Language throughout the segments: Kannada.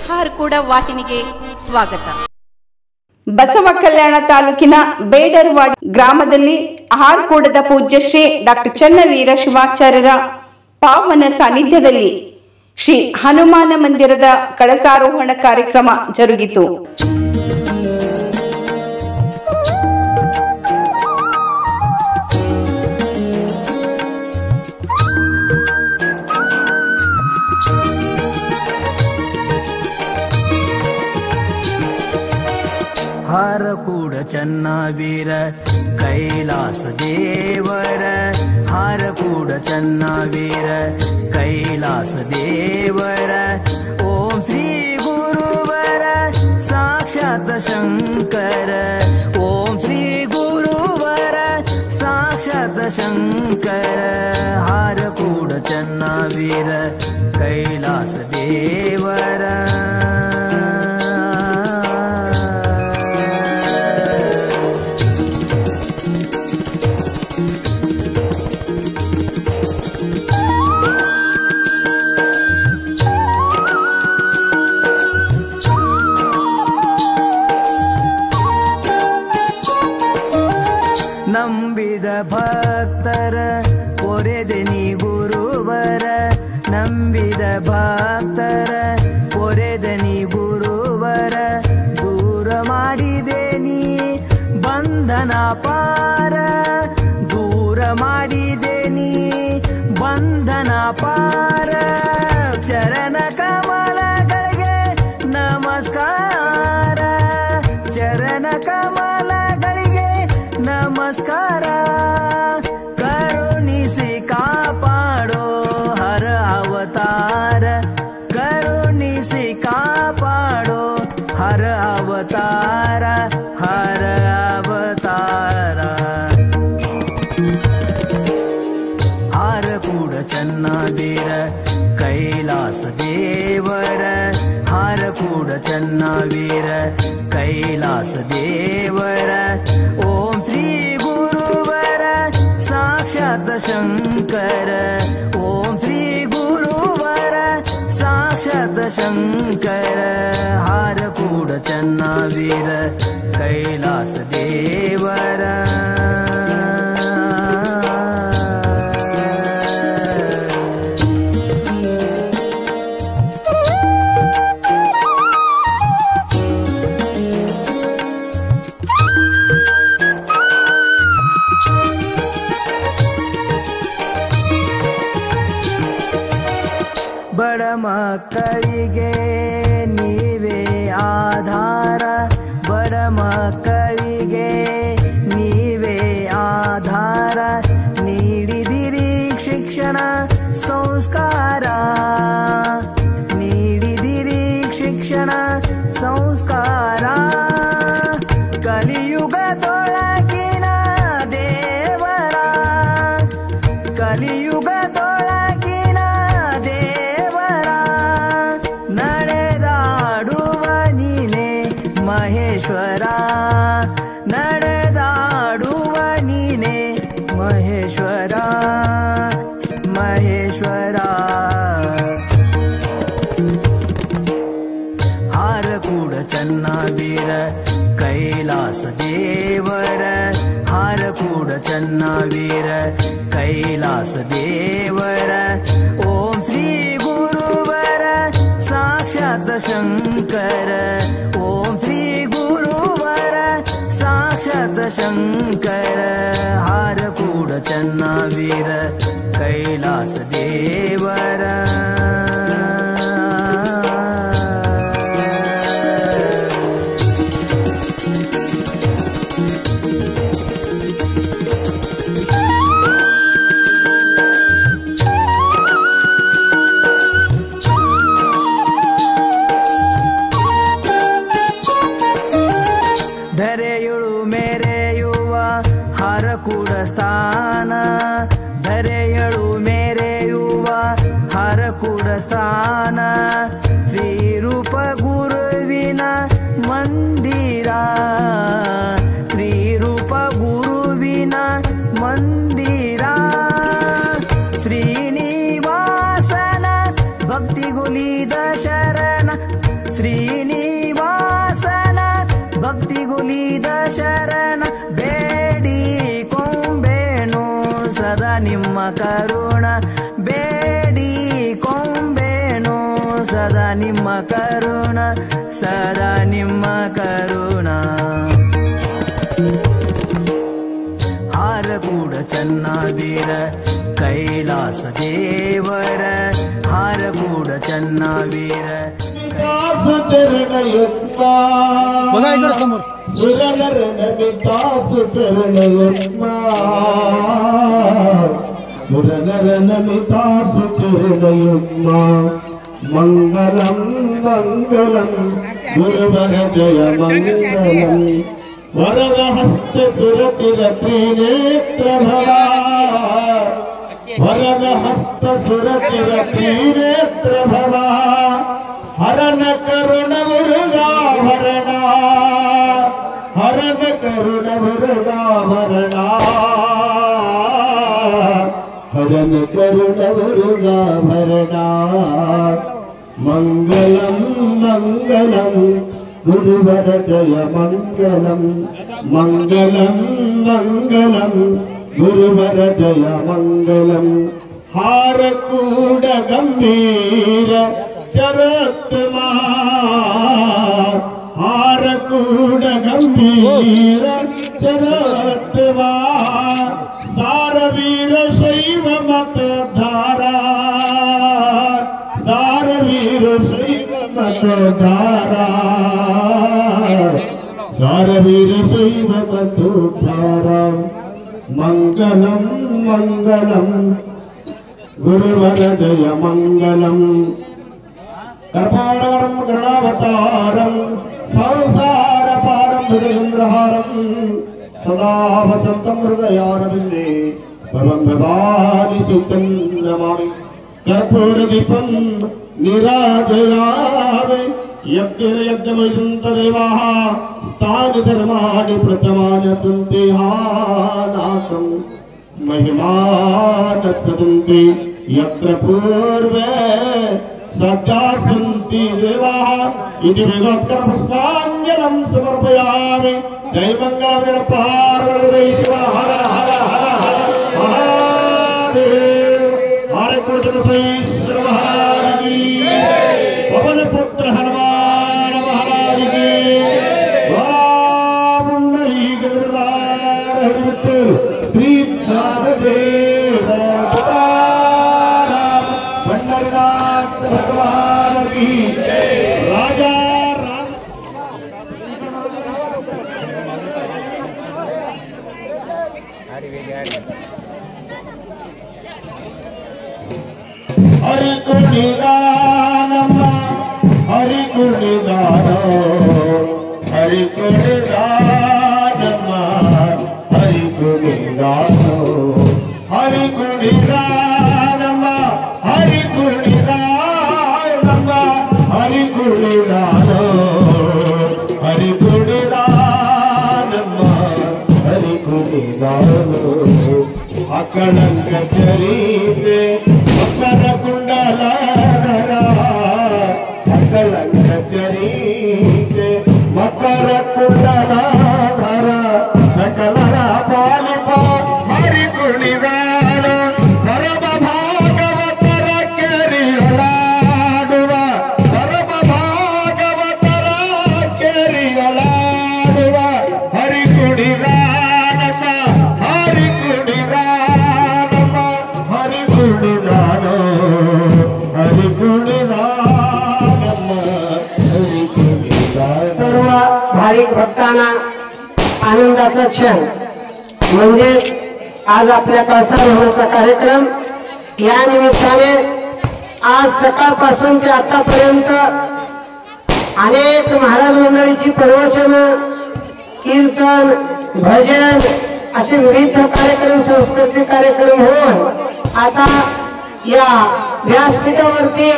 ಹಾರಕೂಡ ವಾಹಿನಿಗೆ ಸ್ವಾಗತ. ಬಸವ ಕಲ್ಯಾಣ ತಾಲೂಕಿನ ಬೇಡರವಾಡಿ ಗ್ರಾಮದಲ್ಲಿ ಹಾರಕೂಡದ ಪೂಜ್ಯ ಶ್ರೀ ಡಾಕ್ಟರ್ ಚನ್ನವೀರ ಶಿವಾಚಾರ್ಯರ ಪಾವನ ಸಾನ್ನಿಧ್ಯದಲ್ಲಿ ಶ್ರೀ ಹನುಮಾನ ಮಂದಿರದ ಕಳಸಾರೋಹಣ ಕಾರ್ಯಕ್ರಮ ಜರುಗಿತು. ಹಾರಕೂಡ ಚನ್ನವೀರ ಕೈಲಾಸ ದೇವರ, ಹಾರಕೂಡ ಚನ್ನವೀರ ಕೈಲಾಸ ದೇವರ. ಓಂ ಶ್ರೀ ಗುರುವರ ಸಾಕ್ಷಾತ್ ಶಂಕರ, ಓಂ ಶ್ರೀ ಗುರುವರ ಸಾಕ್ಷಾತ್ ಶಂಕರ. ಹಾರಕೂಡ ಚನ್ನವೀರ ಕೈಲಾಸ ದೇವರ. ನಂಬಿದ ಭಕ್ತರ ಪೊರೆದನಿ ಗುರುವರ, ನಂಬಿದ ಭಕ್ತರ ಪೊರೆದನಿ ಗುರುವರ. ದೂರ ಮಾಡಿದೆ ನೀ ಬಂಧನ ಪಾರ, ದೂರ ಮಾಡಿದೆ ನೀ ಬಂಧನ ಪಾರ. ಚರಣ ಕಮಲಗಳಿಗೆ ನಮಸ್ಕಾರ, ಚರಣ ಕಮಲಗಳಿಗೆ ನಮಸ್ಕಾರ. ಕರುಣಿಸಿ ಕಾಪಾಡೋ ಹರ ಅವತಾರ, ಕರುಣಿಸಿ ಕಾಪಾಡೋ ಹರ ಅವತಾರ, ಹರ ಅವತಾರ. ಹಾರಕೂಡ ಚನ್ನವೀರ ಕೈಲಾಸ ದೇವರ, ಹಾರಕೂಡ ಚನ್ನವೀರ ಕೈಲಾಸ ದೇವರ. ಓಂ ಶ್ರೀ ಗುರುವರ ಸಾಕ್ಷಾತ್ ಶಂಕರ, ಓಂ ಶ್ರೀ ಗುರುವರ ಸಾಕ್ಷಾತ್ ಶಂಕರ. ಹಾರಕೂಡ ಚನ್ನವೀರ ಕೈಲಾಸ ದೇವರ. ಬಡ ಮಕ್ಕಳಿಗೆ ನೀವೇ ಆಧಾರ, ಬಡ ಮಕ್ಕಳಿಗೆ ನೀವೇ ಆಧಾರ. ನೀಡಿದಿರಿ ಶಿಕ್ಷಣ ಸಂಸ್ಕಾರ, ನೀಡಿದಿರಿ ಶಿಕ್ಷಣ ಸಂಸ್ಕಾರ. ಕಲಿಯುಗದೊಳಗಿನ ದೇವರ, ಕಲಿಯುಗದೊಳಗಿನ ದೇವರ. ನಡೆದಾಡುವ ನೀನೆ ಮಹೇಶ್ವರ, ನಡೆದಾಡುವ ನೀನೆ ಮಹೇಶ್ವರ, ಮಹೇಶ್ವರ. ಹಾರಕೂಡ ಚನ್ನವೀರ ಕೈಲಾಸ ದೇವರ, ಹಾರಕೂಡ ಚನ್ನವೀರ ಕೈಲಾಸ ದೇವರ. ಓಂ ಶ್ರೀ ಗುರುವರ ಸಾಕ್ಷಾತ್ ಶಂಕರ, ಓಂ ಶ್ರೀ ಗುರುವರ ಸಾಕ್ಷಾತ್ ಶಂಕರ. ಹಾರಕೂಡ ಚನ್ನವೀರ ಕೈಲಾಸ ದೇವರ. ಧರೆಯುಳು ಮೇರೆಯುವ ಹಾರಕೂಡ ಸ್ಥಾನ, ಧರೆಯಳು ಮೇರೆಯುವ ಹಾರಕೂಡ ಶರಣ ಶ್ರೀನಿವಾಸನ ಭಕ್ತಿಗುಲಿದ ಶರಣ ಬೇಡಿ ಕೊಂಬೇನು ಸದಾ ನಿಮ್ಮ ಕರುಣ ಬೇಡಿ ಕೊಂಬೇನು ಸದಾ ನಿಮ್ಮ ಕರುಣ ಸದಾ ನಿಮ್ಮ ಕರುಣ ಹಾರಕೂಡ ಚನ್ನವೀರ ಕೈಲಾಸ ದೇವರ ಹಾರಕೂಡ ಚನ್ನವೀರ ಮಂಗಲಂ ಮಂಗಲಂ ಗುರುವರ ಜಯ ಮಂಗಲಂ ವರದ ಹಸ್ತ ಸುರಚಿರ ತ್ರಿನೇತ್ರ ಭವ ವರದ ಹಸ್ತ ಸುರಚಿರ ತ್ರಿನೇತ್ರ ಭವ ಹರನ ಕರುಣ ಮುರುಗಾಭರಣ ಹರನ ಕರುಣ ಮುರುಗಾಭರಣ ಹರನ ಕರುಣ ಮುರುಗಾಭರಣ ಮಂಗಲಂ ಮಂಗಲಂ ಗುರುವರ ಜಯ ಮಂಗಲಂ ಮಂಗಲಂ ಮಂಗಲಂ ಗುರುವರ ಜಯ ಮಂಗಲಂ ಹಾರಕೂಡ ಗಂಭೀರ ಚರತ್ಮ ಹಾರಕೂಡ ಗಂಭೀರ ಚರತ್ಮ ಸಾರವೀರ ಶೈವ ಮತಧಾರ ಸಾರವೀರ ಶೈವ ಮತಧಾರ ಸಾರವೀರ ಶೈವ ಮತಧಾರ ಮಂಗಲಂ ಮಂಗಲಂ ಗುರುವರ ಜಯ ಮಂಗಲಂ ಕರ್ಪಾರವರಂ ಕರುಣಾವತಾರಂ ಸಂಸಾರ ಪಾರಂ ಭುಜೇಂದ್ರಹಾರಂ ಸದಾ ವಸಂತಂ ಹೃದಯಾರವಿಂದೇ ಪರಂ ಭವಾನಿ ಸುತಂ ನಮಾಮಿ ಕರ್ಪೂರ ದೀಪಂ ನಿರಾಜಯಾಮಿ ಯಜ್ಞ ಯಜ್ಞಮಯಂತ ದೇವಾಃ ಸ್ಥಾನಿ ಧರ್ಮಾಣಿ ಪ್ರಥಮಾನಿ ಸಂತಿ ಹಾನಾಕಂ महिमान सदन्ति यत्र पूर्वे सदा सन्ति देवाः इति वेदोत्तर पुष्पाञ्जलिं समर्पयामि जय मंगलम पार्वती शिव हर हर हर हर महादेव हरे कुलचन श्रीश्वर महाराज की पवन पुत्र हनुमान महाराज की पुंडरीक गिरधार हरि विठ्ठल श्री देव पंडरनाथ भगवान की राजा राम हरि गुणगान हरि गुणगान हरि गुणगान हरि गुणगान हरि गुणगान हरि गुणगान हरि गुणगान हरि गुणगान हरि गुणगान अकलंक चरिते मकर कुंडलाधर अकलंक चरिते मकर कुंडलाधर सकलर पालिप हरि गुणगान परम भागवतर केरियलाಡುವ परम भागवतर केरियलाಡುವ हरि गुणगान हरि गुणगान हरि गुणगान हरि गुणगान हरि गुणगान सर्व भाविक भक्तांना आनंदाचा क्षण म्हणजे आज आपल्या कळसारोहणाचा कार्यक्रम या निमित्ताने आज सकाळपासून ते आतापर्यंत अनेक महाराज मंडळीची प्रवचन कीर्तन भजन असे विविध कार्यक्रम सांस्कृतिक कार्यक्रम होऊन आता या व्यासपीठावरती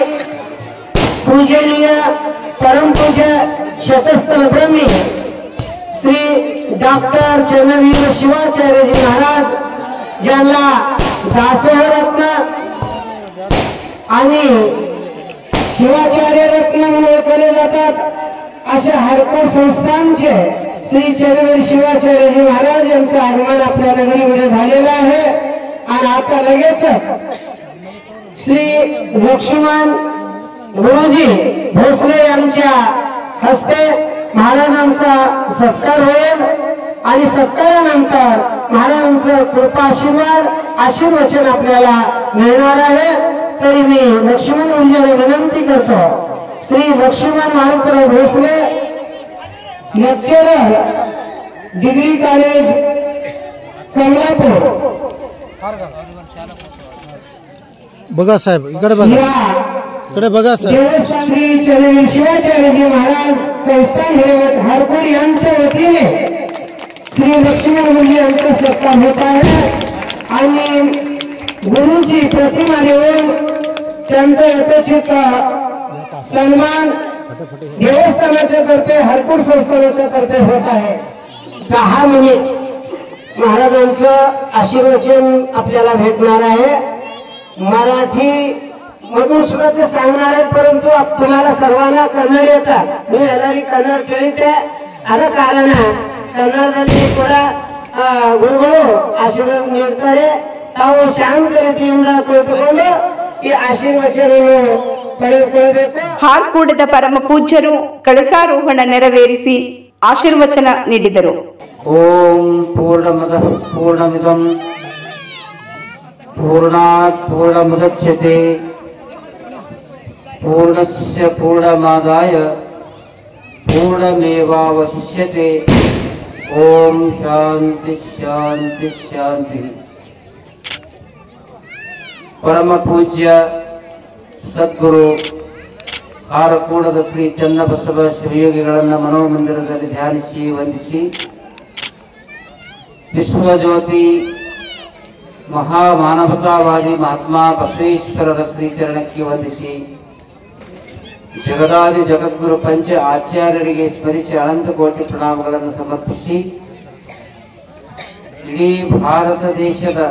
पूजनीय परमपूज्य शतस्थल ब्रह्मी श्री डॉक्टर चन्नवीर शिवाचार्यजी महाराज ज्यांना दासोह रत्न आणि शिवाचार्य रत्न म्हणून ओळखले जातात अशा हरपूर संस्थांचे श्री चरवीर शिवाचार्यजी महाराज यांचं आगमन आपल्या नगरीमध्ये झालेलं आहे. आणि आता लगेचच श्री लक्ष्मण गुरुजी भोसले यांच्या हस्ते महाराजांचा सत्कार होईल आणि सत्कारानंतर महाराजांचं कृपाशीर्वाद आशीर्वचन आपल्याला मिळणार आहे. तरी मी लक्ष्मण गुरुजींना विनंती करतो, Shri Lakshman Marutrao Bhosale lecturer degree college Kamalapur. बघा साहेब, इकडे बघा, इकडे बघा साहेब. श्री चरवीर शिवाचार्यजी महाराज संस्थान हे हरपूर यांच्या वतीने श्री लक्ष्मण गुरुजी यांचा सत्कार होत आहे. आणि गुरुची प्रतिमा देऊन त्यांचा यथोचित सन्मान देवस्थानाच्या तर्फे हरपूर संस्थानाच्या तर्फे होत आहे. 10 मिनिट महाराजांचं आशीर्वचन आपल्याला भेटणार आहे. मराठी मधून सुद्धा ते सांगणार आहे, परंतु तुम्हाला सर्वांना कन्नड येतात. ನೀವು ಎಲ್ಲರಿಗೂ ಕನ್ನಡ ತಿಳಿಯುತ್ತೆ, ಆದ ಕಾರಣ ಕನ್ನಡದಲ್ಲಿ ಕೂಡ ಗುರುಗಳು ಆಶೀರ್ವಾದ ನೀಡ್ತಾರೆ. ತಾವು ಶಾಂತ ರೀತಿಯಿಂದ ಕುಳಿತುಕೊಂಡು ಈ ಆಶೀರ್ವಚನವನ್ನು ಪಡೆದುಕೊಳ್ಳಬೇಕು. ಹಾರ್ಕೂಡದ ಪರಮ ಪೂಜ್ಯರು ಕಳಸಾರೋಹಣ ನೆರವೇರಿಸಿ ಆಶೀರ್ವಚನ ನೀಡಿದರು. ಓಂ ಪೂರ್ಣಮದಃ ಪೂರ್ಣಮಿದಂ ಪೂರ್ಣಾತ್ ಪೂರ್ಣಮುದಚ್ಯತೆ ಪೂರ್ಣಸ್ಯ ಪೂರ್ಣಮಾದಾಯ ಪೂರ್ಣಮೇವಾವಶಿಷ್ಯತೆ. ಓಂ ಶಾಂತಿ ಶಾಂತಿ ಶಾಂತಿ. ಪರಮ ಪೂಜ್ಯ ಸದ್ಗುರು ಹಾರಕೂಡದ ಶ್ರೀ ಚನ್ನಬಸವ ಶಿವಯೋಗಿಗಳನ್ನು ಮನೋಮಂದಿರದಲ್ಲಿ ಧ್ಯಾನಿಸಿ ವಂದಿಸಿ, ವಿಶ್ವಜ್ಯೋತಿ ಮಹಾಮಾನವತಾವಾದಿ ಮಹಾತ್ಮ ಬಸವೇಶ್ವರರ ಶ್ರೀಚರಣಕ್ಕೆ ವಂದಿಸಿ, ಜಗದಾದಿ ಜಗದ್ಗುರು ಪಂಚ ಆಚಾರ್ಯರಿಗೆ ಸ್ಮರಿಸಿ ಅನಂತ ಕೋಟಿ ಪ್ರಣಾಮಗಳನ್ನು ಸಮರ್ಪಿಸಿ, ಇಡೀ ಭಾರತ ದೇಶದ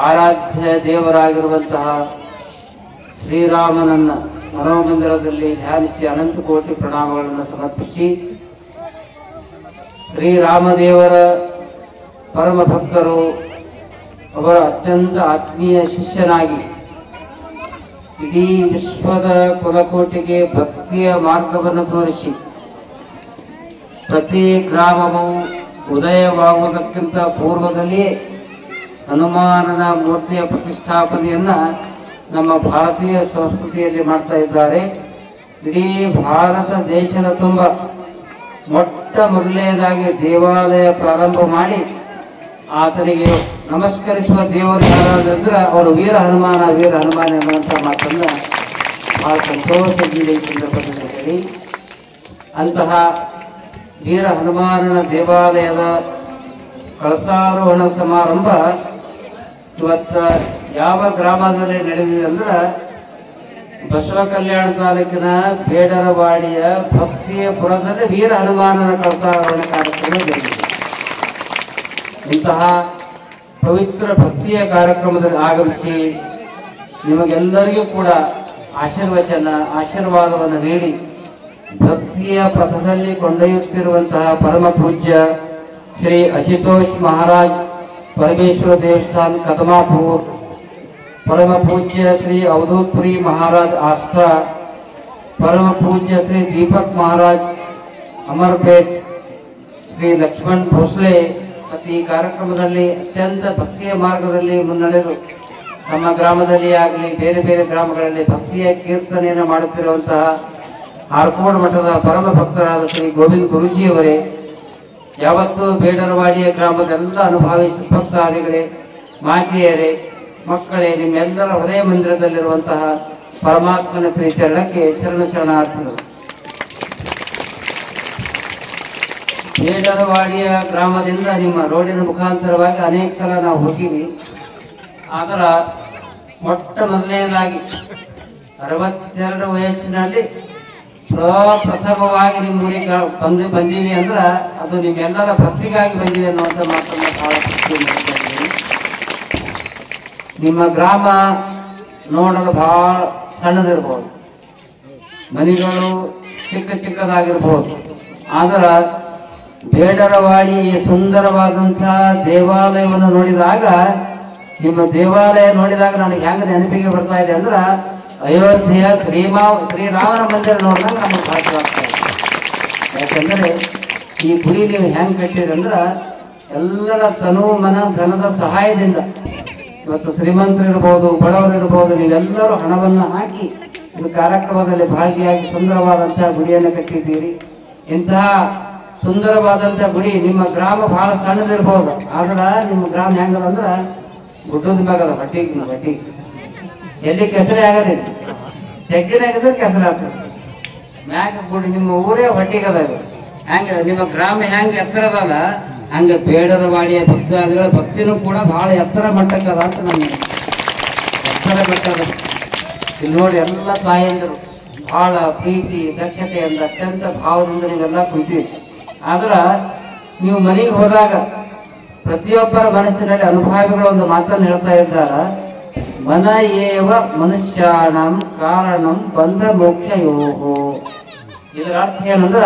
ಆರಾಧ್ಯ ದೇವರಾಗಿರುವಂತಹ ಶ್ರೀರಾಮನನ್ನ ಮನೋಮಂದಿರದಲ್ಲಿ ಧ್ಯಾನಿಸಿ ಅನಂತ ಕೋಟಿ ಪ್ರಣಾಮಗಳನ್ನು ಸಮರ್ಪಿಸಿ, ಶ್ರೀರಾಮದೇವರ ಪರಮ ಭಕ್ತರು, ಅವರ ಅತ್ಯಂತ ಆತ್ಮೀಯ ಶಿಷ್ಯನಾಗಿ ಇಡೀ ವಿಶ್ವದ ಕುಲಕೋಟಿಗೆ ಭಕ್ತಿಯ ಮಾರ್ಗವನ್ನು ತೋರಿಸಿ, ಪ್ರತಿ ಗ್ರಾಮವು ಉದಯವಾಗುವುದಕ್ಕಿಂತ ಪೂರ್ವದಲ್ಲಿಯೇ ಹನುಮಾನನ ಮೂರ್ತಿಯ ಪ್ರತಿಷ್ಠಾಪನೆಯನ್ನ ನಮ್ಮ ಭಾರತೀಯ ಸಂಸ್ಕೃತಿಯಲ್ಲಿ ಮಾಡ್ತಾ ಇದ್ದಾರೆ. ಇಡೀ ಭಾರತ ದೇಶದ ತುಂಬ ಮೊಟ್ಟ ಮೊದಲನೇದಾಗಿ ದೇವಾಲಯ ಪ್ರಾರಂಭ ಮಾಡಿ ಆತನಿಗೆ ನಮಸ್ಕರಿಸುವ ದೇವರು ಯಾರಾದ್ರೆ ಅವರು ವೀರ ಹನುಮಾನ ಎನ್ನುವಂಥ ಮಾತನ್ನು ಬಹಳ ಸಂತೋಷದಿಂದ ಈ ಸಂದರ್ಭದಲ್ಲಿ ಹೇಳಿ, ಅಂತಹ ವೀರ ಹನುಮಾನನ ದೇವಾಲಯದ ಕಳಸಾರೋಹಣ ಸಮಾರಂಭ ಇವತ್ತು ಯಾವ ಗ್ರಾಮದಲ್ಲಿ ನಡೆದಿದೆ ಅಂದ್ರೆ ಬಸವ ಕಲ್ಯಾಣ ತಾಲೂಕಿನ ಬೇಡರವಾಡಿಯ ಭಕ್ತಿಯ ಪುರದಲ್ಲಿ ವೀರ ಹನುಮಾನನ ಕಳಸಾರೋಹಣ ಕಾರ್ಯಕ್ರಮ ನಡೆದಿದೆ. ಇಂತಹ ಪವಿತ್ರ ಭಕ್ತಿಯ ಕಾರ್ಯಕ್ರಮದಲ್ಲಿ ಆಗಮಿಸಿ ನಿಮಗೆಲ್ಲರಿಗೂ ಕೂಡ ಆಶೀರ್ವಾದವನ್ನು ನೀಡಿ ಭಕ್ತಿಯ ಪಥದಲ್ಲಿ ಕೊಂಡೊಯ್ಯುತ್ತಿರುವಂತಹ ಪರಮ ಪೂಜ್ಯ ಶ್ರೀ ಅಶುತೋಷ್ ಮಹಾರಾಜ್ परमेश्वर देवस्थान कदमापुर, परम पूज्य श्री अवधूतपुरी महाराज आस्था, परम पूज्य श्री दीपक महाराज अमरपेट, श्री लक्ष्मण भोसले ಈ ಕಾರ್ಯಕ್ರಮದಲ್ಲಿ ಅತ್ಯಂತ ಭಕ್ತಿಯ ಮಾರ್ಗದಲ್ಲಿ ಮುನ್ನಡೆದು ನಮ್ಮ ಗ್ರಾಮದಲ್ಲಿ ಆಗಲಿ ಬೇರೆ ಬೇರೆ ಗ್ರಾಮಗಳಲ್ಲಿ ಭಕ್ತಿಯ ಕೀರ್ತನೆಯನ್ನು ಮಾಡುತ್ತಿರುವಂತಹ ಹಾರ್ಕೋಡ್ ಮಠದ ಪರಮ ಭಕ್ತರಾದ ಶ್ರೀ ಗೋವಿಂದ ಗುರುಜಿಯವರೇ, ಯಾವತ್ತೂ ಬೇಡರವಾಡಿಯ ಗ್ರಾಮದೆಲ್ಲ ಅನುಭವಿಸಿ ಭಕ್ತಾದಿಗಳೇ, ಮಾತೆಯರೇ, ಮಕ್ಕಳೇ, ನಿಮ್ಮೆಲ್ಲರ ಹೃದಯ ಮಂದಿರದಲ್ಲಿರುವಂತಹ ಪರಮಾತ್ಮನ ಶ್ರೀಚರಣಕ್ಕೆ ಶರಣಾರ್ಥಿಗಳು. ಬೇಡರವಾಡಿಯ ಗ್ರಾಮದಿಂದ ನಿಮ್ಮ ರೋಡಿನ ಮುಖಾಂತರವಾಗಿ ಅನೇಕ ಸಲ ನಾವು ಹೋಗಿವಿ. ಆದರೆ ಮೊಟ್ಟ ಮೊದಲನೇದಾಗಿ 62 ವಯಸ್ಸಿನಲ್ಲಿ ಪ್ರಪ್ರಥಮವಾಗಿ ನಿಮ್ಮ ಊರಿಗೆ ಬಂದೀವಿ ಅಂದ್ರೆ ಅದು ನಿಮ್ಮೆಲ್ಲರ ಭಕ್ತಿಗಾಗಿ ಬಂದಿದೆ ಅನ್ನುವಂಥ ಮಾತನ್ನು ಬಹಳ ಖುಷಿಯಿಂದ ಹೇಳ್ತೀನಿ. ನಿಮ್ಮ ಗ್ರಾಮ ನೋಡಲು ಬಹಳ ಸಣ್ಣದಿರ್ಬೋದು, ಮನೆಗಳು ಚಿಕ್ಕದಾಗಿರ್ಬೋದು. ಆದ್ರೆ ಬೇಡರವಾಡಿ ಸುಂದರವಾದಂತಹ ದೇವಾಲಯವನ್ನು ನೋಡಿದಾಗ, ನಿಮ್ಮ ದೇವಾಲಯ ನೋಡಿದಾಗ ನನಗೆ ಹೆಂಗೆ ನೆನಪಿಗೆ ಬರ್ತಾ ಇದೆ ಅಂದ್ರೆ ಅಯೋಧ್ಯೆಯ ಶ್ರೀರಾಮನ ಮಂದಿರ ನೋಡಿದಾಗ ನಮಗೆ ಸಾಧ್ಯವಾಗ್ತಾ ಇದೆ. ಯಾಕಂದ್ರೆ ಈ ಗುಡಿ ನೀವು ಹೆಂಗೆ ಕಟ್ಟಿದ್ರಿ ಅಂದ್ರೆ ಎಲ್ಲರ ತನು ಮನ ಧನದ ಸಹಾಯದಿಂದ, ಇವತ್ತು ಶ್ರೀಮಂತರಿರ್ಬೋದು, ಬಡವರಿರ್ಬೋದು, ನೀವೆಲ್ಲರೂ ಹಣವನ್ನು ಹಾಕಿ ಇದು ಕಾರ್ಯಕ್ರಮದಲ್ಲಿ ಭಾಗಿಯಾಗಿ ಸುಂದರವಾದಂತಹ ಗುಡಿಯನ್ನು ಕಟ್ಟಿದ್ದೀರಿ. ಇಂತಹ ಸುಂದರವಾದಂತಹ ಗುಡಿ ನಿಮ್ಮ ಗ್ರಾಮ ಬಹಳ ಸಣ್ಣದಿರ್ಬೋದು, ಆದ್ರೆ ನಿಮ್ಮ ಗ್ರಾಮ ಹೆಂಗದ ಅಂದ್ರೆ ಗುಡ್ಡದ ಮ್ಯಾಗದ ಹೊಟ್ಟಿಗೆ ಎಲ್ಲಿ ಕೆಸರೆ ಆಗದಿಲ್ಲ, ತೆಗ್ಗಿನಾಗಿದ್ರೆ ಕೆಸರು ಆಗ್ತದೆ. ಮ್ಯಾಗ ಗುಡಿ ನಿಮ್ಮ ಊರೇ ಹೊಟ್ಟಿಗದ. ಹೆಂಗ ನಿಮ್ಮ ಗ್ರಾಮ ಹೆಂಗೆ ಹೆಸರದಲ್ಲ ಹಂಗೆ ಬೇಡರವಾಡಿಯ ಭಕ್ತಾದಿಗಳ ಭಕ್ತಿನೂ ಕೂಡ ಬಹಳ ಎತ್ತರ ಮಟ್ಟಕ್ಕದ ಅಂತ ನಮಗೆ ಎತ್ತರ ಮಟ್ಟದ. ಇಲ್ಲಿ ನೋಡಿ ಎಲ್ಲ ತಾಯಂದರು ಬಹಳ ಪ್ರೀತಿ ದಕ್ಷತೆಯಿಂದ ಅತ್ಯಂತ ಭಾವದಿಂದ ನೀವೆಲ್ಲ ಕುಂತೀವಿ. ಆದ್ರೆ ನೀವು ಮನೆಗೆ ಹೋದಾಗ ಪ್ರತಿಯೊಬ್ಬರ ಮನಸ್ಸಿನಲ್ಲಿ ಅನುಭವಿಗಳು ಒಂದು ಮಾತನ್ನು ಹೇಳ್ತಾ ಇದ್ದಾರೆ, ಮನ ಏವ ಮನುಷ್ಯಾಣಂ ಕಾರಣಂ ಬಂಧ ಮೋಕ್ಷ ಯೋಗೋ. ಇದರ ಅರ್ಥ ಏನಂದ್ರ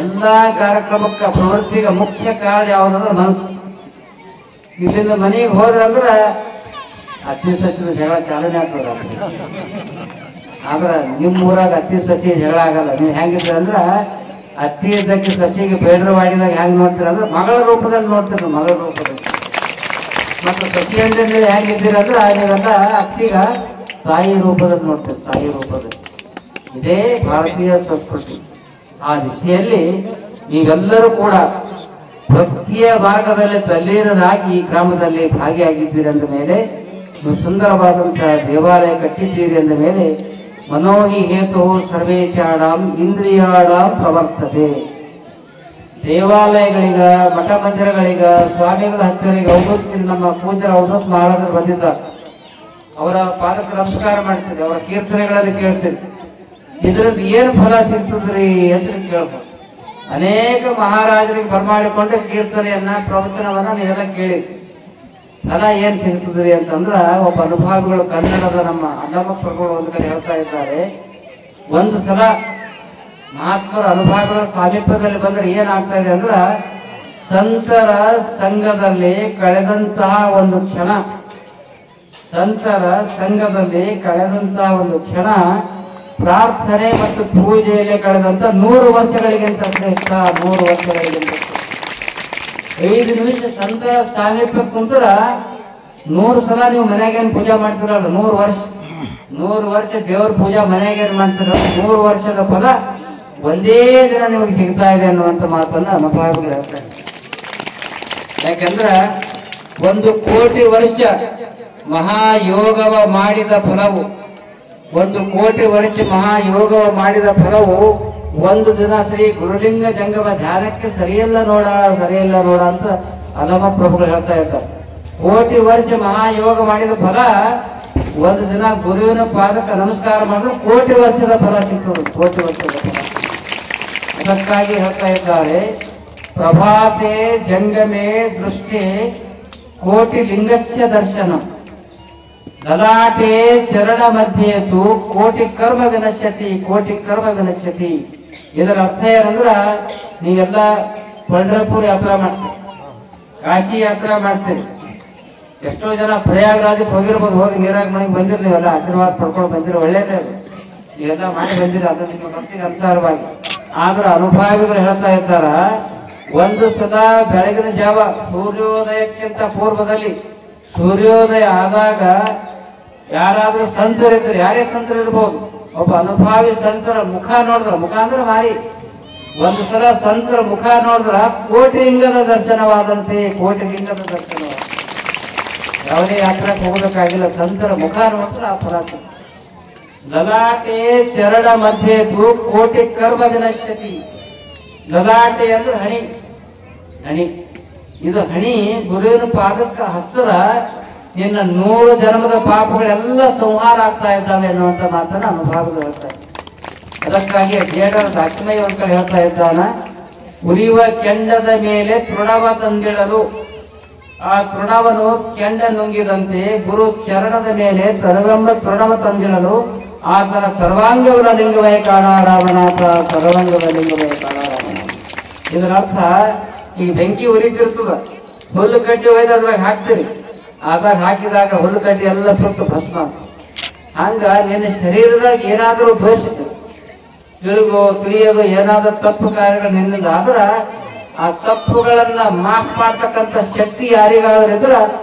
ಎಲ್ಲಾ ಕಾರ್ಯಕ್ರಮಕ್ಕೆ ಪ್ರವೃತ್ತಿಗೆ ಮುಖ್ಯ ಕಾರಣ ಯಾವುದಂದ್ರೆ ಮನಸ್ಸು. ಇಲ್ಲಿಂದ ಮನೆಗೆ ಹೋದ್ರಂದ್ರೆ ಅತಿ ಸಚಿವ ಜಗಳ ಚಾಲನೆ ಆಗ್ತದ. ಆದ್ರೆ ನಿಮ್ಮ ಊರಾಗ ಅತಿ ಸಚಿ ಜಗಳ ಆಗಲ್ಲ. ನೀವು ಹೆಂಗಿದ್ರಿ ಅಂದ್ರೆ ಅತ್ತಿ ಇದ್ದಕ್ಕೆ ಸಚಿಗೆ ಬೇಡರವಾಡಿದಾಗ ಹೆಂಗ್ ನೋಡ್ತೀರ ಅಂದ್ರೆ ಮಗಳ ರೂಪದಲ್ಲಿ ನೋಡ್ತೀರ, ಮಗಳ ರೂಪದಲ್ಲಿ. ಮತ್ತು ಸಚಿ ಅಂದ್ರೆ ನೀವು ಹೆಂಗಿದ್ದೀರಿ ಅಂದ್ರೆ ನೀವೆಲ್ಲ ಅತ್ತಿಗ ತಾಯಿ ರೂಪದಲ್ಲಿ ನೋಡ್ತೀರಿ, ತಾಯಿ ರೂಪದಲ್ಲಿ. ಇದೇ ಭಾರತೀಯ ಸಂಸ್ಕೃತಿ. ಆ ದಿಶೆಯಲ್ಲಿ ನೀವೆಲ್ಲರೂ ಕೂಡ ಭಕ್ತಿಯ ಮಾರ್ಗದಲ್ಲಿ ತಲ್ಲೀನರಾಗಿ ಈ ಗ್ರಾಮದಲ್ಲಿ ಭಾಗಿಯಾಗಿದ್ದೀರಿ ಅಂದ ಮೇಲೆ, ನೀವು ಸುಂದರವಾದಂತಹ ದೇವಾಲಯ ಕಟ್ಟಿದ್ದೀರಿ ಅಂದ ಮೇಲೆ, ಮನೋಹಿ ಹೇತು ಸರ್ವೇಚಾಣಂ ಇಂದ್ರಿಯಾಣಂ ಪ್ರವರ್ತತೆ. ದೇವಾಲಯಗಳಿಗ ಮಠ ಮಂದಿರಗಳಿಗ ಸ್ವಾಮಿಗಳ ಹತ್ತಿರಿಗೆ ಅವಧೂತ್ ನಮ್ಮ ಪೂಜರ ಅವಧೂತ್ ಮಹಾರಾಜರು ಬಂದಿದ್ದಾರೆ. ಅವರ ಪಾದಕ್ಕೆ ನಮಸ್ಕಾರ ಮಾಡ್ತೀರಿ, ಅವರ ಕೀರ್ತನೆಗಳಲ್ಲಿ ಕೇಳ್ತೀರಿ. ಇದರಿಂದ ಏನು ಫಲ ಸಿಗ್ತದ್ರಿ ಅಂತ ಕೇಳ್ಬೋದು. ಅನೇಕ ಮಹಾರಾಜರಿಗೆ ಬರಮಾಡಿಕೊಂಡು ಕೀರ್ತನೆಯನ್ನ ಪ್ರವಚನವನ್ನ ನೀವೆಲ್ಲ ಕೇಳಿ ಫಲ ಏನ್ ಸಿಗ್ತದ್ರಿ ಅಂತಂದ್ರ, ಒಬ್ಬ ಅನುಭವಿಗಳು ಕನ್ನಡದ ನಮ್ಮ ಅಣ್ಣಮ್ಮ ಪ್ರಭುಗಳು ಒಂದು ಕಡೆ ಹೇಳ್ತಾ ಇದ್ದಾರೆ, ಒಂದು ಸಲ ಮಹಾತ್ಮರ ಅನುಭವಿಗಳ ಸಾಮೀಪ್ಯದಲ್ಲಿ ಬಂದ್ರೆ ಏನಾಗ್ತಾ ಇದೆ ಅಂದ್ರ, ಸಂತರ ಸಂಘದಲ್ಲಿ ಕಳೆದಂತಹ ಒಂದು ಕ್ಷಣ, ಸಂತರ ಸಂಘದಲ್ಲಿ ಕಳೆದಂತಹ ಒಂದು ಕ್ಷಣ ಪ್ರಾರ್ಥನೆ ಮತ್ತು ಪೂಜೆಯಲ್ಲಿ ಕಳೆದಂತ 100 ವರ್ಷಗಳಿಗಿಂತ ಶ್ರೇಷ್ಠ. 100 ವರ್ಷಗಳಿಗಿಂತ 5 ನಿಮಿಷ ಸಂತರ ಸಾಮೀಪ್ಯ ಕುಂತರ 100 ಸಲ ನೀವು ಮನೆಗೇನು ಪೂಜೆ ಮಾಡ್ತಿರಲ್ಲ, 100 ವರ್ಷ ದೇವ್ರ ಪೂಜಾ ಮನೆಗೇನು ಮಾಡ್ತಿರಲ್ಲ, 100 ವರ್ಷದ ಫಲ ಒಂದೇ ದಿನ ನಿಮಗೆ ಸಿಗ್ತಾ ಇದೆ ಅನ್ನುವಂಥ ಮಾತನ್ನ ಅನುಭವಿಗಳು ಹೇಳ್ತಾರೆ. ಯಾಕಂದ್ರೆ 1 ಕೋಟಿ ವರ್ಷ ಮಹಾಯೋಗವ ಮಾಡಿದ ಫಲವು, 1 ಕೋಟಿ ವರ್ಷ ಮಹಾಯೋಗವ ಮಾಡಿದ ಫಲವು ಒಂದು ದಿನ ಶ್ರೀ ಗುರುಲಿಂಗ ಜಂಗಮ ಧ್ಯಾನಕ್ಕೆ ಸರಿಯಲ್ಲ ನೋಡ ಅಂತ ಅಲಮ ಪ್ರಭುಗಳು ಹೇಳ್ತಾ ಇದ್ದಾರೆ. 1 ಕೋಟಿ ವರ್ಷ ಮಹಾಯೋಗ ಮಾಡಿದ ಫಲ ಒಂದು ದಿನ ಗುರುವಿನ ಪಾದಕ್ಕೆ ನಮಸ್ಕಾರ ಮಾಡಿದ್ರೆ 1 ಕೋಟಿ ವರ್ಷದ ಫಲ ಸಿಗ್ತದೆ, 1 ಕೋಟಿ ವರ್ಷದ ಫಲ. ಅದಕ್ಕಾಗಿ ಹೇಳ್ತಾ ಇದ್ದಾರೆ, ಪ್ರಭಾತೆ ಜಂಗಮೇ ದೃಷ್ಟಿ ಕೋಟಿ ಲಿಂಗಸ್ಯ ದರ್ಶನ, ಲಲಾಟೆ ಚರಣ ಮಧ್ಯೇತು ಕೋಟಿ ಕರ್ಮ ವಿನಶ್ಯತಿ, ಕೋಟಿ ಕರ್ಮ ವಿನಶ್ಯತಿ. ಇದರ ಅರ್ಥ ಏನಂದ್ರ, ನೀವೆಲ್ಲ ಪಂಢರಪುರ ಯಾತ್ರಾ ಮಾಡ್ತೀರಿ, ಕಾಶಿ ಯಾತ್ರಾ ಮಾಡ್ತೀರಿ, ಎಷ್ಟೋ ಜನ ಪ್ರಯಾಗರಾಜಕ್ಕೆ ಹೋಗಿರ್ಬೋದು, ಹೋಗಿ ನೀರಾಗ ಮನೆಗೆ ಬಂದಿರಿ, ನೀವೆಲ್ಲ ಆಶೀರ್ವಾದ ಪಡ್ಕೊಂಡು ಬಂದಿರಿ, ಒಳ್ಳೇದೇ ಅದು, ನೀವೆಲ್ಲ ಮಾಡಿ ಬಂದಿರಿ, ಅದು ನಿಮ್ಮ ಭಕ್ತಿಗೆ ಅನುಸಾರವಾಗಿ. ಆದ್ರೆ ಅನುಭವಿಗಳು ಹೇಳ್ತಾ ಇದ್ದಾರ, ಒಂದು ಸಲ ಬೆಳಗಿನ ಜಾವ ಸೂರ್ಯೋದಯಕ್ಕಿಂತ ಪೂರ್ವದಲ್ಲಿ ಸೂರ್ಯೋದಯ ಆದಾಗ ಯಾರಾದ್ರೂ ಸಂತರಿದ್ರು, ಯಾರೇ ಸಂತರಿರ್ಬೋದು, ಒಬ್ಬ ಅನುಭವಿ ಸಂತರ ಮುಖ ನೋಡಿದ್ರ, ಮುಖ ಅಂದ್ರೆ ಮಾರಿ, ಒಂದು ಸಲ ಸಂತರ ಮುಖ ನೋಡಿದ್ರ 1 ಕೋಟಿ ಲಿಂಗದ ದರ್ಶನವಾದಂತೆ, 1 ಕೋಟಿ ಲಿಂಗದ ದರ್ಶನವಾದ. ಯಾವುದೇ ಯಾತ್ರೆಗೆ ಹೋಗಬೇಕಾಗಿಲ್ಲ, ಸಂತರ ಮುಖ ನೋಡಿದ್ರೆ ಆ ಫಲ. ಲಲಾಟೆ ಚರಣ ಮಧ್ಯೆ ಕೋಟಿ ಕರ್ಮ ವಿನಶ್ಯತಿ. ಲಲಾಟೆ ಅಂದ್ರೆ ಹಣಿ, ಹಣಿ. ಇದು ಹಣಿ ಗುರುವಿನ ಪಾದಕ್ಕೆ ಹತ್ತದ ನಿನ್ನ 100 ಜನ್ಮದ ಪಾಪಗಳೆಲ್ಲ ಸಂಹಾರ ಆಗ್ತಾ ಇದ್ದಾವೆ ಎನ್ನುವಂತ ಮಾತನ್ನ ಅನುಭವಿಗಳು ಹೇಳ್ತಾರೆ. ಅದಕ್ಕಾಗಿ ಜೇಡರ ದಾಕ್ಷಿಣಯ್ಯ ಒಂದ್ ಕಡೆ ಹೇಳ್ತಾ ಇದ್ದಾನ, ಉರಿಯುವ ಕೆಂಡದ ಮೇಲೆ ತೃಣವ ತಂದಿಡಲು, ಉರಿಯುವ ಕೆಂಡದ ಮೇಲೆ ತೃಣವ ತಂದಿಡಲು, ಉರಿಯುವ ಕೆಂಡದ ಮೇಲೆ ತೃಣವ ತಂದಿಡಲು. ಇದರ ಅರ್ಥ ಏನಂದ್ರ, ಆ ತೃಣವನ್ನು ಕೆಂಡ ನುಂಗಿದಂತೆ ಗುರು ಚರಣದ ಮೇಲೆ ತರವೆಂಬ ತೃಣವ ತಂದಿಳಲು ಆತನ ಸರ್ವಾಂಗವನ ಲಿಂಗವೇ ಕಾಣ ರಾಮನಾಥ, ಸರ್ವಾಂಗದ ಲಿಂಗವೇ ಕಾಣ ರಾಮನಾಥ. ಇದರ ಅರ್ಥ ಈಗ ಬೆಂಕಿ ಉರಿತಿರ್ತದ, ಹುಲ್ಲು ಕಡ್ಡಿ ಒಯ್ದು ಅದ್ರಾಗ ಹಾಕ್ತೀರಿ, ಆದಾಗ ಹಾಕಿದಾಗ ಹುಲ್ಲು ಕಡ್ಡಿ ಎಲ್ಲ ಸುಟ್ಟು ಭಸ್ಮ. ಹಂಗ ನಿನ್ನ ಶರೀರದಾಗ ಏನಾದರೂ ದೋಷ ತಿಳಿಗೋ ತಿಳಿಯೋದು ಏನಾದ್ರೂ ತಪ್ಪು ಕಾರ್ಯಗಳು ನಿನ್ನಿಂದ ಆದ್ರ ಆ ತಪ್ಪುಗಳನ್ನ ಮಾಫ್ ಮಾಡ್ತಕ್ಕಂಥ ಶಕ್ತಿ ಯಾರಿಗಾದ್ರೂ ಇದ್ರ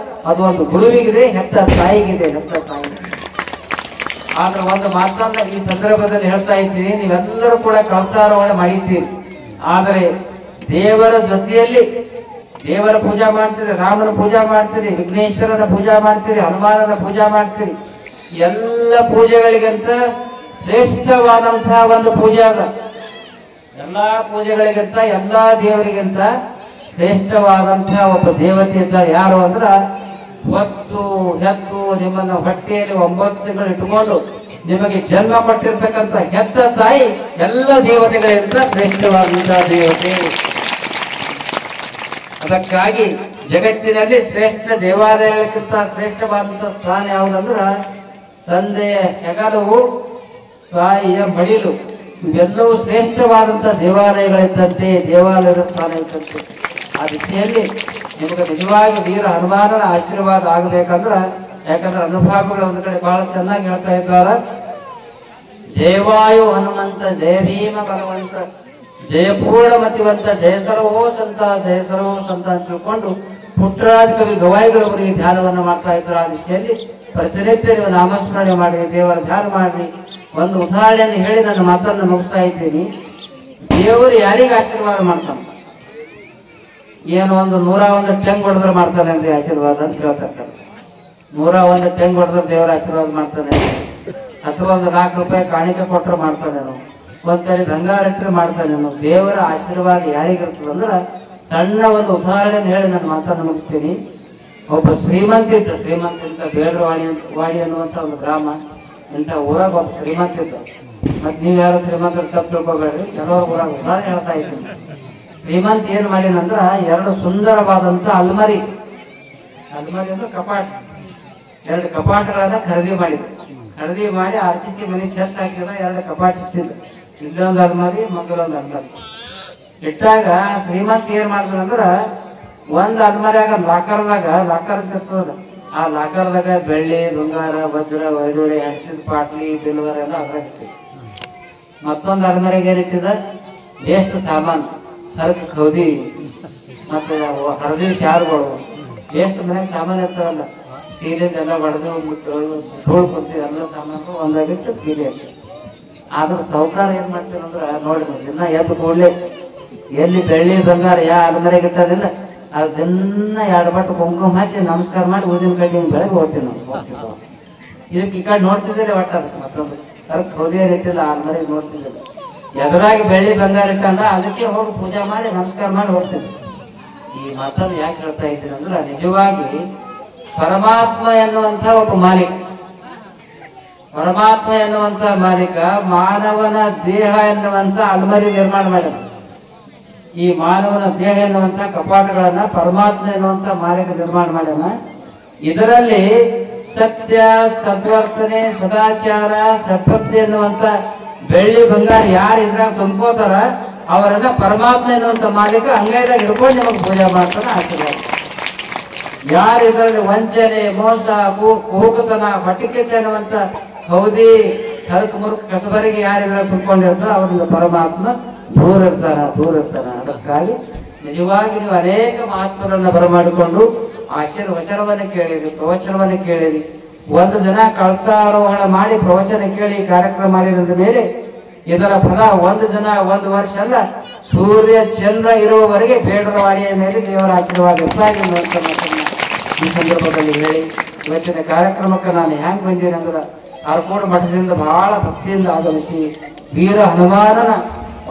ಅದು ಒಂದು ಗುರುವಿಗಿದೆ, ಹೆತ್ತ ತಾಯಿಗಿದೆ, ಹೆತ್ತ ತಾಯಿ. ಆದ್ರೆ ಒಂದು ಮಾತನ್ನ ಈ ಸಂದರ್ಭದಲ್ಲಿ ಹೇಳ್ತಾ ಇದ್ದೀನಿ, ನೀವೆಲ್ಲರೂ ಕೂಡ ಕಳಸಾರೋಹಣ ಮಾಡಿದ್ದೀರಿ. ಆದರೆ ದೇವರ ಜೊತೆಯಲ್ಲಿ ದೇವರ ಪೂಜಾ ಮಾಡ್ತೀರಿ, ರಾಮನ ಪೂಜಾ ಮಾಡ್ತೀರಿ, ವಿಘ್ನೇಶ್ವರನ ಪೂಜಾ ಮಾಡ್ತೀರಿ, ಹನುಮಾನನ ಪೂಜಾ ಮಾಡ್ತೀರಿ. ಎಲ್ಲ ಪೂಜೆಗಳಿಗಿಂತ ಶ್ರೇಷ್ಠವಾದಂತಹ ಒಂದು ಪೂಜೆ ಅದ. ಎಲ್ಲಾ ಪೂಜೆಗಳಿಗಿಂತ ಎಲ್ಲಾ ದೇವರಿಗಿಂತ ಶ್ರೇಷ್ಠವಾದಂತಹ ಒಬ್ಬ ದೇವತೆ ಇದ್ದಾರೆ. ಯಾರು ಅಂದ್ರ ಹೊತ್ತು ಹೆತ್ತು ನಿಮ್ಮನ್ನು ಹೊಟ್ಟೆಯಲ್ಲಿ 9 ತಿಂಗಳು ಇಟ್ಟುಕೊಂಡು ನಿಮಗೆ ಜನ್ಮ ಕೊಟ್ಟಿರ್ತಕ್ಕಂಥ ಹೆತ್ತ ತಾಯಿ ಎಲ್ಲ ದೇವತೆಗಳಿಗಿಂತ ಶ್ರೇಷ್ಠವಾದಂತಹ ದೇವತೆ. ಅದಕ್ಕಾಗಿ ಜಗತ್ತಿನಲ್ಲಿ ಶ್ರೇಷ್ಠ ದೇವಾಲಯಗಳಿಗಿಂತ ಶ್ರೇಷ್ಠವಾದಂತಹ ಸ್ಥಾನ ಯಾವುದಂದ್ರ ತಂದೆಯ ಹೆಗಲವು, ತಾಯಿಯ ಮಡಿಲು, ಇವೆಲ್ಲವೂ ಶ್ರೇಷ್ಠವಾದಂತಹ ದೇವಾಲಯಗಳಿದ್ದಂತೆ, ದೇವಾಲಯದ ಸ್ಥಾನ ಇದ್ದಂತೆ. ಆ ದಿಶೆಯಲ್ಲಿ ನಿಮಗೆ ನಿಜವಾಗಿ ವೀರ ಹನುಮಾನನ ಆಶೀರ್ವಾದ ಆಗಬೇಕಂದ್ರ, ಯಾಕಂದ್ರೆ ಅನುಭಾವಿಗಳು ಒಂದು ಕಡೆ ಬಹಳ ಚೆನ್ನಾಗಿ ಹೇಳ್ತಾ ಇದ್ದಾರೆ, ಜಯವಾಯು ಹನುಮಂತ, ಜಯ ಭೀಮ ಬಲವಂತ, ಜಯಪೂರ್ಣ ಮತಿವಂತ, ಜಯ ಸರ್ವೋ ಸಂತ, ಜಯ ಸರ್ವೋ ಸಂತ ಅಂತ ತಿಳ್ಕೊಂಡು ಪುಟ್ಟರಾಜ ಕವಿ ಗವಾಯಿಗಳು ಅವರಿಗೆ ಧ್ಯಾನವನ್ನು ಮಾಡ್ತಾ ಇದ್ದಾರೆ. ಆ ದಿಶೆಯಲ್ಲಿ ಪ್ರತಿನಿತ್ಯ ನೀವು ನಾಮಸ್ಮರಣೆ ಮಾಡಿ, ದೇವರ ಧ್ಯಾನ ಮಾಡಿ. ಒಂದು ಉದಾಹರಣೆಯನ್ನು ಹೇಳಿ ನನ್ನ ಮಾತನ್ನು ಮುಗಿಸ್ತಾ ಇದ್ದೀನಿ. ದೇವರು ಯಾರಿಗೆ ಆಶೀರ್ವಾದ ಮಾಡ್ತಾನೆ? ಏನು ಒಂದು 101 ಟೆಂಗ್ ಹೊಡೆದ್ರೆ ಮಾಡ್ತಾನೆ ಅಂದ್ರೆ ಆಶೀರ್ವಾದ ಅಂತ ಹೇಳ್ತಾರೆ. 101 ಟೆಂಗ್ ಹೊಡೆದ್ರೆ ದೇವರ ಆಶೀರ್ವಾದ ಮಾಡ್ತಾನೆ, ಅಥವಾ ಒಂದು 4 ರೂಪಾಯಿ ಕಾಣಿಕೆ ಕೊಟ್ಟರೆ ಮಾಡ್ತಾನೇನು, ಒಂದ್ಸರಿ ಬಂಗಾರ ಇಟ್ಟರೆ ಮಾಡ್ತಾನೇನು. ದೇವರ ಆಶೀರ್ವಾದ ಯಾರಿಗಿರ್ತದೆ ಅಂದ್ರೆ, ಸಣ್ಣ ಒಂದು ಉದಾಹರಣೆಯನ್ನು ಹೇಳಿ ನನ್ನ ಮಾತನ್ನು ಮುಗಿಸ್ತೀನಿ. ಒಬ್ಬ ಶ್ರೀಮಂತ ಇದ್ದ, ಶ್ರೀಮಂತ ಅಂತ ಬೇಡರವಾಡಿ ಅನ್ನುವಂಥ ಒಂದು ಗ್ರಾಮ, ಇಂಥ ಊರಾಗ ಒಬ್ಬ ಶ್ರೀಮಂತ ಇದ್ದ. ಮತ್ತೆ ನೀವು ಯಾರು ಶ್ರೀಮಂತರ ತಪ್ಪು ತಿಳ್ಕೊಬೇಡ್ರಿ, ಕೆಲವರು ಊರಾಗ ಉದಾಹರಣೆ ಹೇಳ್ತಾ ಇದ್ದೀನಿ. ಶ್ರೀಮಂತ ಏನ್ ಮಾಡಿದಂದ್ರ 2 ಸುಂದರವಾದಂತ ಅಲ್ಮರಿ ಅಂದ್ರೆ ಕಪಾಟ, 2 ಕಪಾಟಗಳನ್ನ ಖರೀದಿ ಮಾಡಿ ಆರ್ಸಿಸಿ ಮನೆ ಛತ್ ಹಾಕಿದ 2 ಕಪಾಟ ಇಟ್ಟಿದ್ದ. ಇಲ್ಲೊಂದು ಅಲ್ಮರಿ, ಮತ್ತೊಂದು ಅಲ್ಮರಿ ಇಟ್ಟಾಗ ಶ್ರೀಮಂತ ಏನ್ ಮಾಡಿದ್ರಂದ್ರ, ಒಂದ್ ಅಲ್ಮರಿಯಾಗ ಲಾಕರ್ ಇರ್ತದ, ಆ ಲಾಕರ್ದಾಗ ಬೆಳ್ಳಿ, ಬಂಗಾರ, ವಜ್ರ, ವೈಡೂರೆ, ಹಸಿದ ಪಾಟ್ಲಿ, ಬಿಲ್ವರ್ ಎಲ್ಲ ಅದ್ರಾಗ ಇಟ್ಟಿದ್ದ. ಮತ್ತೊಂದು ಅಲ್ಮರಿಗೆ ಏನಿಟ್ಟಿದ, ವೇಸ್ಟ್ ಸಾಮಾನು, ಸರಕು ಖೌದಿ ಮತ್ತೆ ಹಳದಿ ಶಾರುಗಳು, ವೇಸ್ಟ್ ಮನೆಗೆ ಸಾಮಾನು ಇರ್ತಾವಲ್ಲ, ಸ್ಟೀಲಿಂದ ಹೊಡೆದು ಧೂಳು ಕುಂತಿ ಎಲ್ಲ ಸಾಮಾನು ಒಂದಾಗಿತ್ತು ಸೀರೆ ಇರ್ತದೆ. ಆದ್ರೆ ಸಾಹುಕಾರ ಏನ್ ಮಾಡ್ತೀರಂದ್ರ, ನೋಡಿ ದಿನ ಎದ್ದು ಕೂಡಲೇ ಎಲ್ಲಿ ಬೆಳ್ಳಿ ಬಂಗಾರ ಅಲ್ಮರೆಗೆ ಇಟ್ಟದಿಲ್ಲ, ಅದನ್ನ 2 ಬಟ್ಟು ಕುಂಕುಮ ಹಚ್ಚಿ ನಮಸ್ಕಾರ ಮಾಡಿ ಊದಿನ ಕಡ್ಡಿ ಬೆಳಗ್ಗೆ ಹೋಗ್ತೀವಿ ನಾವು. ಇದಕ್ಕೆ ಈ ಕಡೆ ನೋಡ್ತಿದ್ದೀರಿ ಒಟ್ಟ ಮತ್ತೊಂದು ಸರಕು ಖೌದಿ ಇಟ್ಟಿಲ್ಲ, ಅಲ್ಮರೆಗೆ ನೋಡ್ತಿದ್ದಿಲ್ಲ. ಎದುರಾಗಿ ಬೆಳ್ಳಿ ಬಂಗಾರ ಇಟ್ಟಂದ್ರ ಅದಕ್ಕೆ ಹೋಗಿ ಪೂಜೆ ಮಾಡಿ ನಮಸ್ಕಾರ ಮಾಡಿ ಹೋಗ್ತೀವಿ. ಈ ಮಾತನ್ನು ಯಾಕೆ ಹೇಳ್ತಾ ಇದ್ದೀನಿ ಅಂದ್ರೆ, ನಿಜವಾಗಿ ಪರಮಾತ್ಮ ಎನ್ನುವಂತ ಒಬ್ಬ ಮಾಲೀಕ, ಪರಮಾತ್ಮ ಎನ್ನುವಂತ ಮಾಲೀಕ ಮಾನವನ ದೇಹ ಎನ್ನುವಂತ ಅಲ್ಮರಿ ನಿರ್ಮಾಣ ಮಾಡಿದ. ಈ ಮಾನವನ ದೇಹ ಎನ್ನುವಂತ ಕಪಾಟಗಳನ್ನ ಪರಮಾತ್ಮ ಎನ್ನುವಂತ ಮಾಲೀಕ ನಿರ್ಮಾಣ ಮಾಡ್ಯಾನ. ಇದರಲ್ಲಿ ಸತ್ಯ, ಸದ್ವರ್ತನೆ, ಸದಾಚಾರ, ಸತ್ಪತ್ತಿ ಎನ್ನುವಂತ ಬೆಳ್ಳಿ ಬಂಗಾರ ಯಾರು ಇದ್ರಾಗ ತುಂಬ್ಕೋತಾರ ಅವರನ್ನ ಪರಮಾತ್ಮ ಎನ್ನುವಂತ ಮಾಲೀಕ ಅಂಗೈದಾಗ ಹಿಡ್ಕೊಂಡು ನಿಮಗೆ ಪೂಜೆ ಮಾಡ್ತಾನೆ, ಆಶೀರ್ವಾದ. ಯಾರು ಇದರಲ್ಲಿ ವಂಚನೆ, ಮೋಸ, ಕೂಕತನ, ಹೊಟ್ಟಿಕೆ ಅನ್ನುವಂತ ಹೌದಿ, ಸರಕು ಮುರುಕು ಕಸಬರಿಗೆ ಯಾರು ಇದ್ರಾಗ ತುಂಬ್ಕೊಂಡಿರ್ತಾರ ಅವರಿಂದ ಪರಮಾತ್ಮ ದೂರ ಇರ್ತಾರ. ಅದಕ್ಕಾಗಿ ನಿಜವಾಗಿ ನೀವು ಅನೇಕ ಮಹಾತ್ಮರನ್ನ ಬರಮಾಡಿಕೊಂಡು ಆಶೀರ್ವಚನವನ್ನು ಕೇಳಿರಿ, ಪ್ರವಚನವನ್ನು ಕೇಳಿರಿ. ಒಂದು ದಿನ ಕಳಸಾರೋಹಣ ಮಾಡಿ ಪ್ರವಚನ ಕೇಳಿ ಕಾರ್ಯಕ್ರಮ ಮಾಡಿದ ಮೇಲೆ ಇದರ ಫಲ 1 ದಿನ 1 ವರ್ಷ ಅಲ್ಲ, ಸೂರ್ಯ ಚಂದ್ರ ಇರುವವರೆಗೆ ಬೇಡರವಾಡಿಯ ಮೇಲೆ ದೇವರ ಆಶೀರ್ವಾದ ಇರ್ತಾಗಿ ಈ ಸಂದರ್ಭದಲ್ಲಿ ಹೇಳಿ, ಇವತ್ತಿನ ಕಾರ್ಯಕ್ರಮಕ್ಕೆ ನಾನು ಹ್ಯಾಂಗ್ ಬಂದೀನಿ ಅಂದ್ರೆ, ಅರ್ಕೋಡ್ ಮಠದಿಂದ ಬಹಳ ಭಕ್ತಿಯಿಂದ ಆಗಮಿಸಿ ವೀರ ಹನುಮಾನನ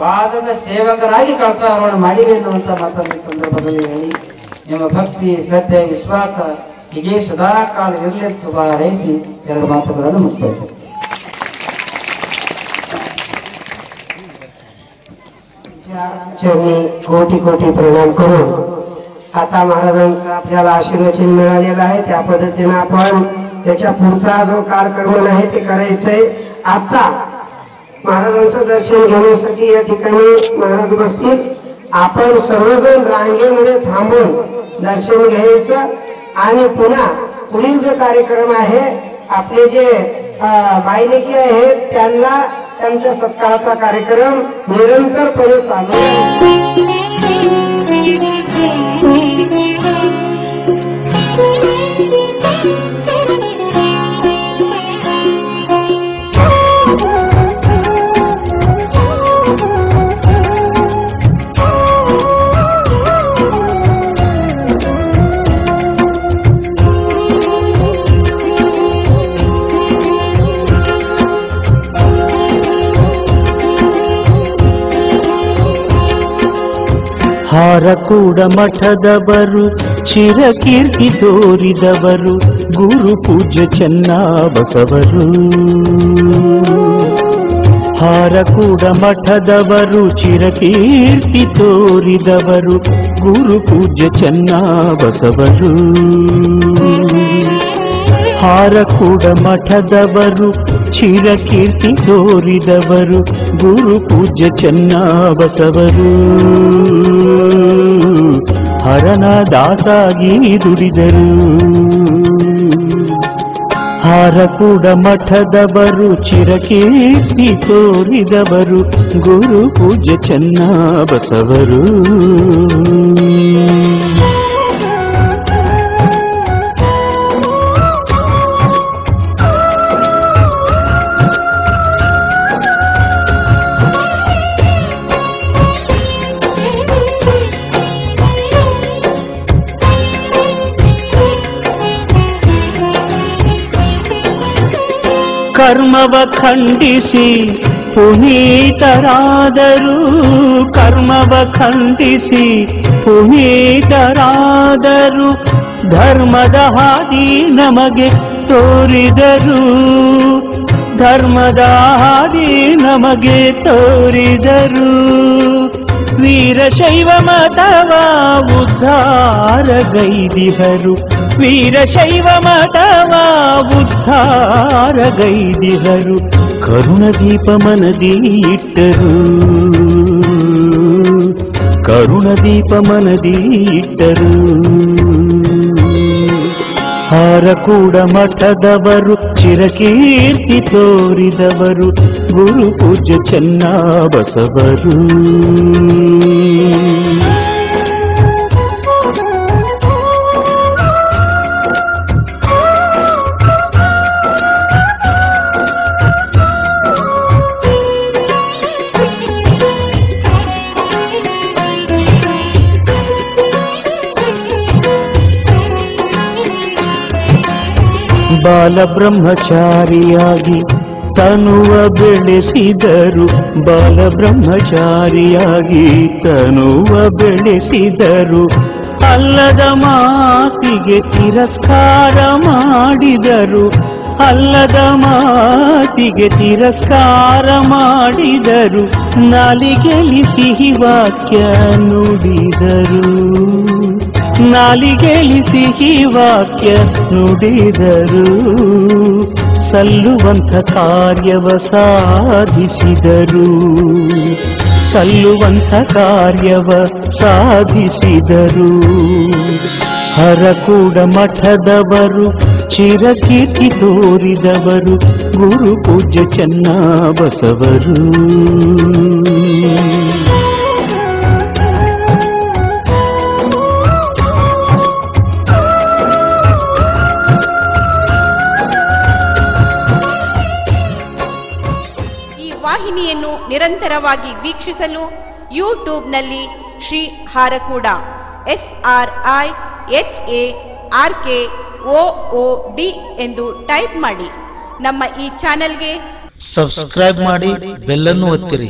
ಪಾದದ ಸೇವಕರಾಗಿ ಕಳಸಾರೋಹಣ ಮಾಡಿವೆ ಎನ್ನುವಂತ ಮಾತನ್ನು ಈ ಸಂದರ್ಭದಲ್ಲಿ ಹೇಳಿ, ನಿಮ್ಮ ಭಕ್ತಿ, ಶ್ರದ್ಧೆ, ವಿಶ್ವಾಸ ಹೀಗೆ ಸದಾ ಕಾಲ ಇರಲಿ ಅಂತ ಶುಭ ಹಾರೈಸಿ 2 ಮಾತುಗಳನ್ನು ಮುಗಿಸ್ತೇವೆ. कोटि कोटि प्रणाम करो। आता महाराजांचा आपल्याला आशीर्वचन मिळालेलं आहे, त्या पद्धतीने आपण त्याच्या पुढचा जो कार्यक्रम आहे ते करायचंय. आता महाराजांचं दर्शन घेण्यासाठी या ठिकाणी महाराज बसतील. आपण सर्वजण रांगेमध्ये थांबून दर्शन घ्यायचं आणि पुन्हा पुढील जो कार्यक्रम आहे आपले जे बायलेकी आहेत त्यांना त्यांच्या सत्काराचा कार्यक्रम निरंतरपणे चालू आहे. ಹಾರಕೂಡ ಮಠದವರು ಚಿರಕೀರ್ತಿ ತೋರಿದವರು ಗುರು ಪೂಜ್ಯ ಚೆನ್ನಬಸವರು. ಹಾರಕೂಡ ಮಠದವರು ಚಿರಕೀರ್ತಿ ತೋರಿದವರು ಗುರು ಪೂಜ್ಯ ಚೆನ್ನಬಸವರು. ಹಾರಕೂಡ ಮಠದವರು ಚಿರಕೀರ್ತಿ ತೋರಿದವರು ಗುರು ಪೂಜ್ಯ ಚೆನ್ನಬಸವರು. ಹರನ ದಾಸಾಗಿ ದುಡಿದರು. ಹಾರಕೂಡ ಮಠದವರು ಚಿರಕೀರ್ತಿ ತೋರಿದವರು ಗುರು ಪೂಜ್ಯ ಚೆನ್ನಬಸವರು. ಕರ್ಮವ ಖಂಡಿಸಿ ಪುನೀತರಾದರು. ಕರ್ಮವ ಖಂಡಿಸಿ ಪುನೀತರಾದರು. ಧರ್ಮದ ಹಾದಿ ನಮಗೆ ತೋರಿದರು. ಧರ್ಮದ ಹಾದಿ ನಮಗೆ ತೋರಿದರು. ವೀರಶೈವ ಮತವ ಉದ್ಧಾರಗೈದಿಹರು. ವೀರಶೈವ ಮತವ ಉದ್ಧಾರಗೈದಿಹರು. ಕರುಣದೀಪ ಮನದಿ ಇಟ್ಟರು. ಕರುಣದೀಪ ಮನದಿ ಇಟ್ಟರು. ಹಾರಕೂಡ ಮಠದವರು ಚಿರಕೀರ್ತಿ ತೋರಿದವರು ಗುರು ಪೂಜ್ಯ ಚೆನ್ನಬಸವರು. ಬಾಲಬ್ರಹ್ಮಚಾರಿಯಾಗಿ ತನುವ ಬೆಳೆಸಿದರು. ಬಾಲಬ್ರಹ್ಮಚಾರಿಯಾಗಿ ತನುವ ಬೆಳೆಸಿದರು. ಅಲ್ಲದ ಮಾತಿಗೆ ತಿರಸ್ಕಾರ ಮಾಡಿದರು. ಅಲ್ಲದ ಮಾತಿಗೆ ತಿರಸ್ಕಾರ ಮಾಡಿದರು. ನಾಲಿಗೆಯಲ್ಲಿ ಸಿಹಿ ವಾಕ್ಯ ನುಡಿದರು. ನಾಲಿಗೆಯಲ್ಲಿ ಸಿಹಿ ವಾಕ್ಯ ನುಡಿದರು. ಸಲ್ಲುವಂಥ ಕಾರ್ಯವ ಸಾಧಿಸಿದರು. ಸಲ್ಲುವಂಥ ಕಾರ್ಯವ ಸಾಧಿಸಿದರು. ಹರಕೂಡ ಮಠದವರು ಚಿರಕೀರ್ತಿ ತೋರಿದವರು ಗುರು ಪೂಜ್ಯ ಚೆನ್ನಬಸವರು. ವಾಹಿನಿಯನ್ನು ನಿರಂತರವಾಗಿ ವೀಕ್ಷಿಸಲು ಯೂಟ್ಯೂಬ್ನಲ್ಲಿ ಶ್ರೀ ಹಾರಕೂಡ SRIHARKOOD ಎಂದು ಟೈಪ್ ಮಾಡಿ. ನಮ್ಮ ಈ ಚಾನೆಲ್ಗೆ ಸಬ್ಸ್ಕ್ರೈಬ್ ಮಾಡಿ, ಬೆಲ್ ಅನ್ನು ಒತ್ತಿರಿ.